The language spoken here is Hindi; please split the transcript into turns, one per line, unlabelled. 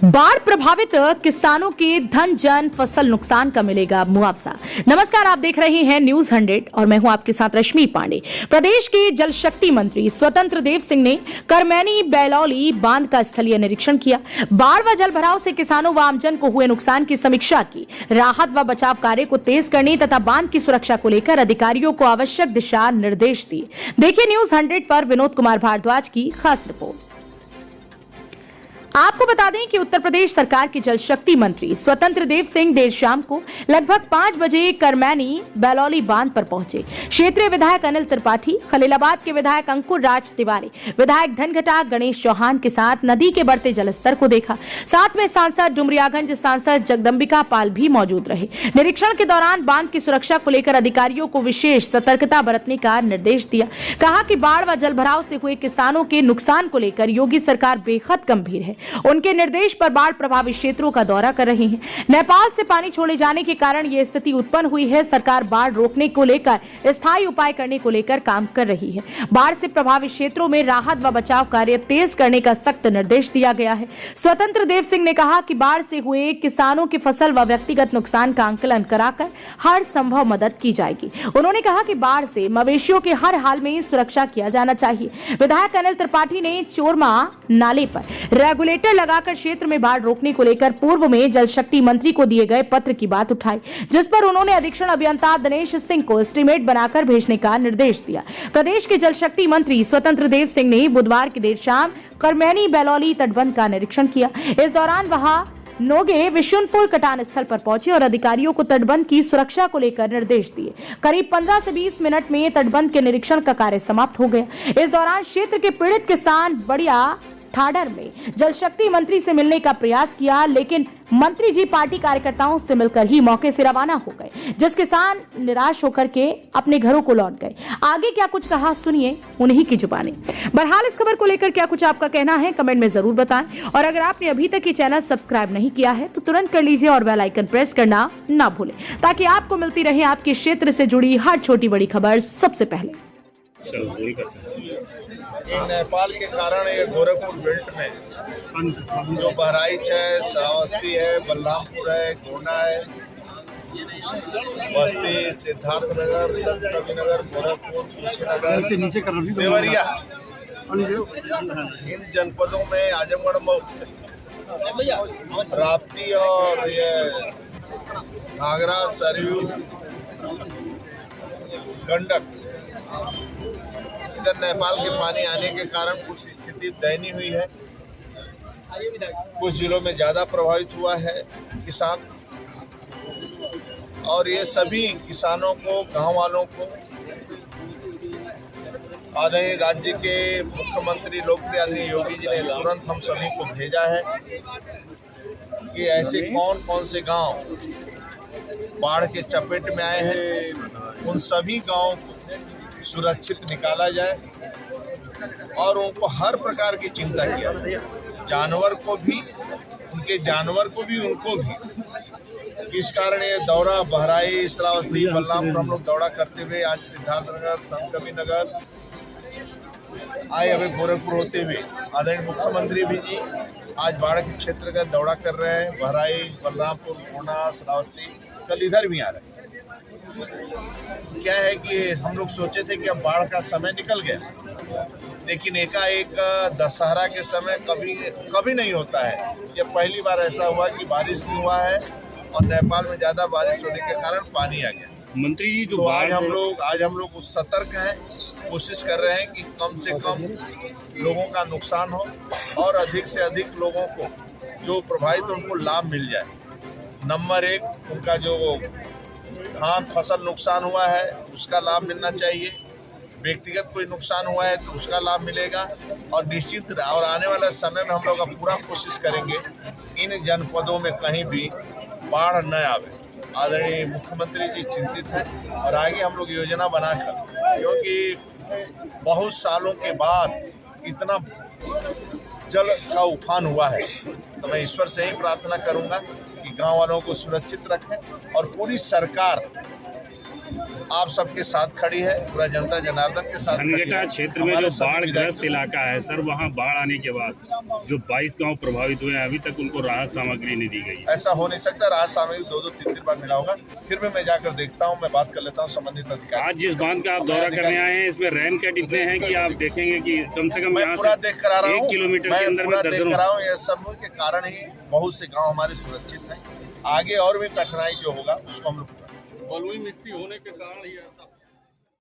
बाढ़ प्रभावित किसानों के धन जन फसल नुकसान का मिलेगा मुआवजा। नमस्कार, आप देख रहे हैं न्यूज 100 और मैं हूं आपके साथ रश्मि पांडे। प्रदेश के जल शक्ति मंत्री स्वतंत्र देव सिंह ने करमैनी बेलौली बांध का स्थलीय निरीक्षण किया। बाढ़ व जल भराव से किसानों व आमजन को हुए नुकसान की समीक्षा की। राहत व बचाव कार्य को तेज करने तथा बांध की सुरक्षा को लेकर अधिकारियों को आवश्यक दिशा निर्देश दिए। देखिए न्यूज 100 पर विनोद कुमार भारद्वाज की खास रिपोर्ट। आपको बता दें कि उत्तर प्रदेश सरकार के जल शक्ति मंत्री स्वतंत्र देव सिंह देर शाम को लगभग 5 बजे करमैनी बेलौली बांध पर पहुंचे। क्षेत्रीय विधायक अनिल त्रिपाठी, खलीलाबाद के विधायक अंकुर राज तिवारी, विधायक धनघटा गणेश चौहान के साथ नदी के बढ़ते जलस्तर को देखा। साथ में सांसद डुमरियागंज सांसद जगदम्बिका पाल भी मौजूद रहे। निरीक्षण के दौरान बांध की सुरक्षा को लेकर अधिकारियों को विशेष सतर्कता बरतने का निर्देश दिया। कहा कि बाढ़ व जल भराव से हुए किसानों के नुकसान को लेकर योगी सरकार बेहद गंभीर है। उनके निर्देश पर बाढ़ प्रभावित क्षेत्रों का दौरा कर रहे हैं। नेपाल से पानी छोड़े जाने के कारण यह स्थिति उत्पन्न हुई है। सरकार बाढ़ रोकने को लेकर स्थायी उपाय करने को लेकर काम कर रही है। बाढ़ से प्रभावित क्षेत्रों में राहत व बचाव कार्य तेज करने का सख्त निर्देश दिया गया है। स्वतंत्र देव सिंह ने कहा कि बाढ़ से हुए किसानों की फसल व व्यक्तिगत नुकसान का आंकलन कराकर हर संभव मदद की जाएगी। उन्होंने कहा कि बाढ़ से मवेशियों के हर हाल में सुरक्षा किया जाना चाहिए। विधायक अनिल त्रिपाठी ने चोरमा नाले पर रेगुलेटर लगाकर क्षेत्र में बाढ़ रोकने को लेकर पूर्व में जल शक्ति मंत्री को दिए गए पत्र की बात उठाई, जिस पर उन्होंने अधीक्षण अभियंता दिनेश सिंह को एस्टीमेट बनाकर भेजने का निर्देश दिया। प्रदेश के जल शक्ति मंत्री स्वतंत्र देव सिंह ने बुधवार की देर शाम करमैनी बेलौली तटबंध का निरीक्षण किया। इस दौरान वहां नोगे विशुनपुर कटान स्थल पर पहुंचे और अधिकारियों को तटबंध की सुरक्षा को लेकर निर्देश दिए। करीब 15 से 20 मिनट में तटबंध के निरीक्षण का कार्य समाप्त हो गया। इस दौरान क्षेत्र के पीड़ित किसान बढ़िया ठाडर में जल शक्ति मंत्री से मिलने का प्रयास किया, लेकिन मंत्री जी पार्टी कार्यकर्ताओं से मिलकर ही मौके से रवाना हो गए, जिस किसान निराश होकर के अपने घरों को लौट गए। आगे क्या कुछ कहा, सुनिए उन्हीं की जुबानी। बहरहाल इस खबर को लेकर क्या कुछ आपका कहना है कमेंट में जरूर बताएं, और अगर आपने अभी तक ये चैनल सब्सक्राइब नहीं किया है तो तुरंत कर लीजिए और बेल आइकन प्रेस करना ना भूलें, ताकि आपको मिलती रहे आपके क्षेत्र से जुड़ी हर छोटी बड़ी खबर सबसे पहले।
नेपाल के कारण ये गोरखपुर बेल्ट में जो बहराइच है, श्रावस्ती है, बलरामपुर है, गोंडा है, बस्ती, सिद्धार्थनगर, संत कबीरनगर, गोरखपुर, कुशीनगर, देवरिया, इन जनपदों में आजमगढ़ मऊ, राप्ती और ये घाघरा, सरयू, गंडक, इधर नेपाल के पानी आने के कारण कुछ स्थिति दयनीय हुई है। कुछ जिलों में ज़्यादा प्रभावित हुआ है किसान, और ये सभी किसानों को, गांव वालों को आदरणीय राज्य के मुख्यमंत्री लोकप्रिय आदरणीय योगी जी ने तुरंत हम सभी को भेजा है कि ऐसे कौन कौन से गांव बाढ़ के चपेट में आए हैं, उन सभी गांवों को सुरक्षित निकाला जाए और उनको हर प्रकार की चिंता किया जाए। जानवर को भी, उनके जानवर को भी, उनको भी। इस कारण ये दौरा बहराइच, श्रावस्ती, बलरामपुर हम लोग दौरा करते हुए आज सिद्धार्थनगर, संत कबीरनगर आए, अभी गोरखपुर होते हुए आदरणीय मुख्यमंत्री भी जी आज बाढ़ के क्षेत्र का दौरा कर रहे हैं। बहराइच, बलरामपुर, गोंडा, श्रावस्ती, कल इधर भी आ रहे हैं। क्या है कि हम लोग सोचे थे कि अब बाढ़ का समय निकल गया, लेकिन एकाएक दशहरा के समय कभी नहीं होता है। ये पहली बार ऐसा हुआ कि बारिश भी हुआ है और नेपाल में ज़्यादा बारिश होने के कारण पानी आ गया।
मंत्री जी
तो आज हम लोग सतर्क हैं, कोशिश कर रहे हैं कि कम से कम लोगों का नुकसान हो और अधिक से अधिक लोगों को जो प्रभावित उनको लाभ मिल जाए। नंबर 1, उनका जो धान फसल नुकसान हुआ है उसका लाभ मिलना चाहिए। व्यक्तिगत कोई नुकसान हुआ है तो उसका लाभ मिलेगा, और निश्चित और आने वाले समय में हम लोग पूरा कोशिश करेंगे इन जनपदों में कहीं भी बाढ़ न आवे। आदरणीय मुख्यमंत्री जी चिंतित हैं और आगे हम लोग योजना बनाकर, क्योंकि बहुत सालों के बाद इतना जल का उफान हुआ है, तो मैं ईश्वर से ही प्रार्थना करूंगा कि गांव वालों को सुरक्षित रखें और पूरी सरकार आप सबके साथ खड़ी है, पूरा जनता जनार्दन के साथ खड़ी
धनघटा
है।
क्षेत्र में
हमारे
जो
सभी
बाढ़
विधायक-
ग्रस्त इलाका है सर, वहाँ बाढ़ आने के बाद जो 22 गांव प्रभावित हुए हैं, अभी तक उनको राहत सामग्री नहीं दी गई।
ऐसा हो नहीं सकता। राहत सामग्री 2-2, 3-3 बार मिला होगा। फिर भी मैं जाकर देखता हूँ, मैं बात कर लेता हूँ संबंधित अधिकारी।
आज जिस बांध का आप दौरा करने आए हैं, इसमें रैन कैट इतने हैं कि आप देखेंगे कि कम से कम
मैं
यहाँ
पूरा
से
देख कर आ रहा हूँ।
1 किलोमीटर के
मैं
अंदर
पूरा
में
देख कर
दर्जनों।
आ रहा हूँ। ये सब के कारण ही बहुत से गांव हमारे सुरक्षित हैं। आगे और भी कठिनाई जो होगा उसको हम लोग
बलुई मिट्टी होने के कारण ही ऐसा